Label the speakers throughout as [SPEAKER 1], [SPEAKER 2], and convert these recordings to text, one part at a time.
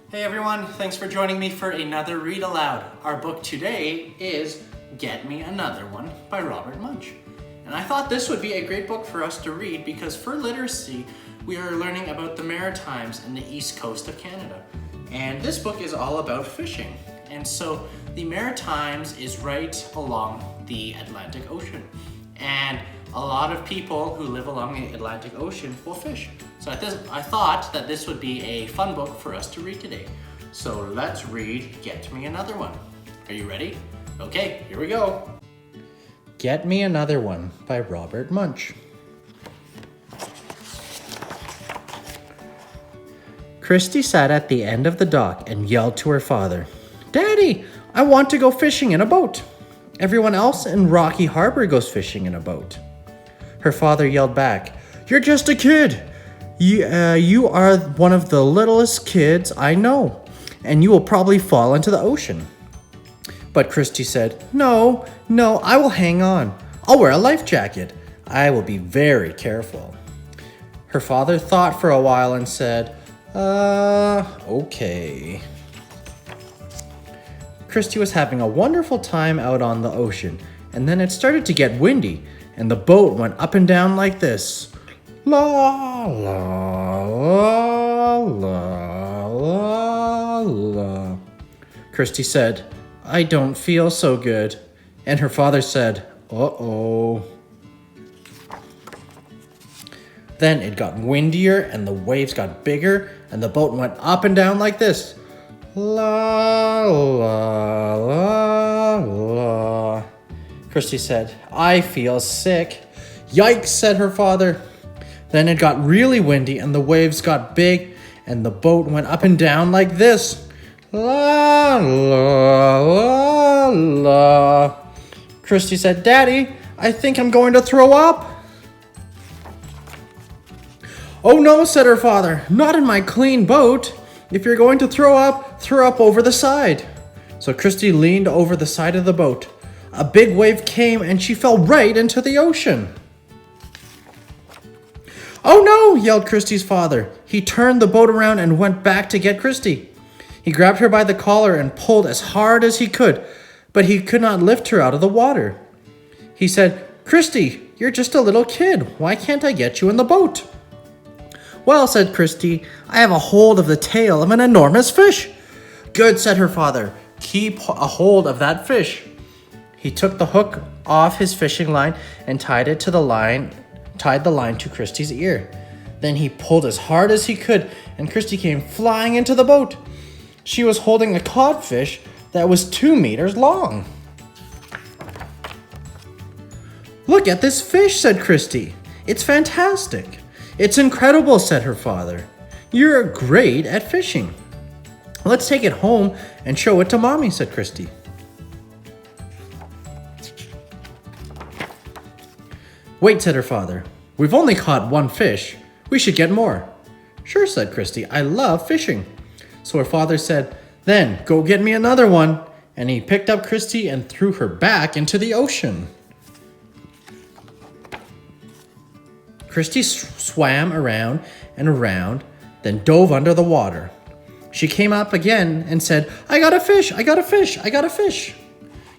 [SPEAKER 1] Hey everyone, thanks for joining me for another Read Aloud. Our book today is Get Me Another One by Robert Munsch. And I thought this would be a great book for us to read because for literacy, we are learning about the Maritimes and the east coast of Canada. And this book is all about fishing. And so the Maritimes is right along the Atlantic Ocean. And a lot of people who live along the Atlantic Ocean will fish. So I thought that this would be a fun book for us to read today. So let's read Get Me Another One. Are you ready? Okay, here we go. Get Me Another One by Robert Munsch. Christy sat at the end of the dock and yelled to her father, "Daddy, I want to go fishing in a boat. Everyone else in Rocky Harbor goes fishing in a boat." Her father yelled back, "You're just a kid. You are one of the littlest kids I know, and you will probably fall into the ocean." But Christy said, No, I will hang on. I'll wear a life jacket. I will be very careful." Her father thought for a while and said, okay. Christy was having a wonderful time out on the ocean, and then it started to get windy, and the boat went up and down like this. La, la, la, la, la, la. Christy said, "I don't feel so good." And her father said, "Uh-oh." Then it got windier and the waves got bigger and the boat went up and down like this. La, la, la, la. Christy said, "I feel sick." "Yikes," said her father. Then it got really windy and the waves got big and the boat went up and down like this. La, la, la, la. Christy said, "Daddy, I think I'm going to throw up." "Oh no," said her father, "not in my clean boat. If you're going to throw up over the side." So Christy leaned over the side of the boat. A big wave came and she fell right into the ocean. "Oh no," yelled Christy's father. He turned the boat around and went back to get Christy. He grabbed her by the collar and pulled as hard as he could, but he could not lift her out of the water. He said, "Christy, you're just a little kid. Why can't I get you in the boat?" "Well," said Christy, "I have a hold of the tail of an enormous fish." "Good," said her father. "Keep a hold of that fish." He took the hook off his fishing line and tied the line to Christy's ear. Then he pulled as hard as he could, and Christy came flying into the boat. She was holding a codfish that was 2 meters long. "Look at this fish," said Christy. "It's fantastic." "It's incredible," said her father. "You're great at fishing." "Let's take it home and show it to Mommy," said Christy. "Wait," said her father. "We've only caught one fish. We should get more." "Sure," said Christy. "I love fishing." So her father said, "Then go get me another one." And he picked up Christy and threw her back into the ocean. Christy swam around and around, then dove under the water. She came up again and said, "I got a fish, I got a fish, I got a fish."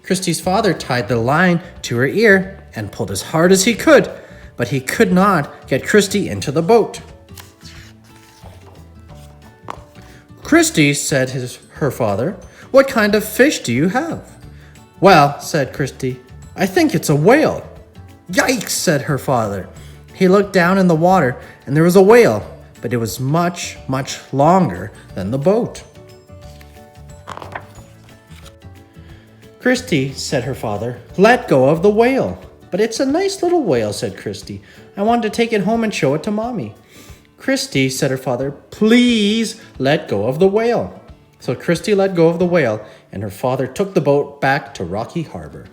[SPEAKER 1] Christy's father tied the line to her ear and pulled as hard as he could, but he could not get Christy into the boat. "Christy," said her father, "what kind of fish do you have?" "Well," said Christy, "I think it's a whale." "Yikes," said her father. He looked down in the water and there was a whale, but it was much, much longer than the boat. "Christy," said her father, "let go of the whale." "But it's a nice little whale," said Christy. "I wanted to take it home and show it to Mommy." "Christy," said her father, "please let go of the whale." So Christy let go of the whale and her father took the boat back to Rocky Harbor.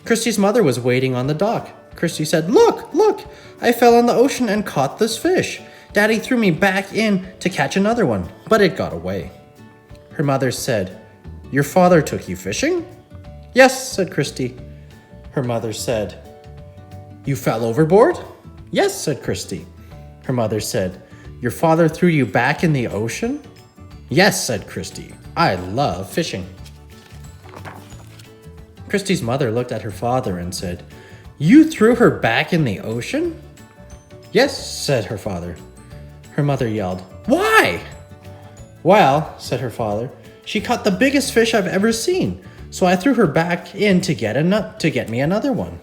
[SPEAKER 1] Christy's mother was waiting on the dock. Christy said, Look, I fell in the ocean and caught this fish. Daddy threw me back in to catch another one, but it got away." Her mother said, "Your father took you fishing?" "Yes," said Christy. Her mother said, "You fell overboard?" "Yes," said Christy. Her mother said, Your father threw you back in the ocean? Yes, said Christy. I love fishing. Christy's mother looked at her father and said, You threw her back in the ocean? Yes, said her father. Her mother yelled, Why? Well, said her father, she caught the biggest fish I've ever seen, so I threw her back in to get me another one.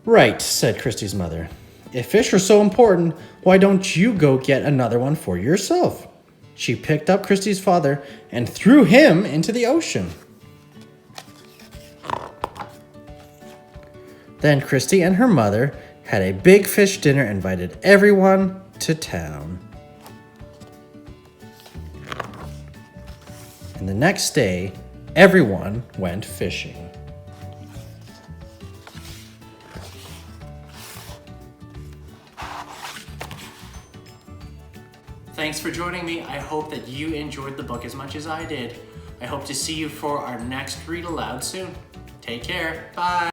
[SPEAKER 1] Right, said Christy's mother. If fish are so important, why don't you go get another one for yourself? She picked up Christy's father and threw him into the ocean. Then Christy and her mother had a big fish dinner and invited everyone to town. And the next day, everyone went fishing. Thanks for joining me. I hope that you enjoyed the book as much as I did. I hope to see you for our next read aloud soon. Take care. Bye.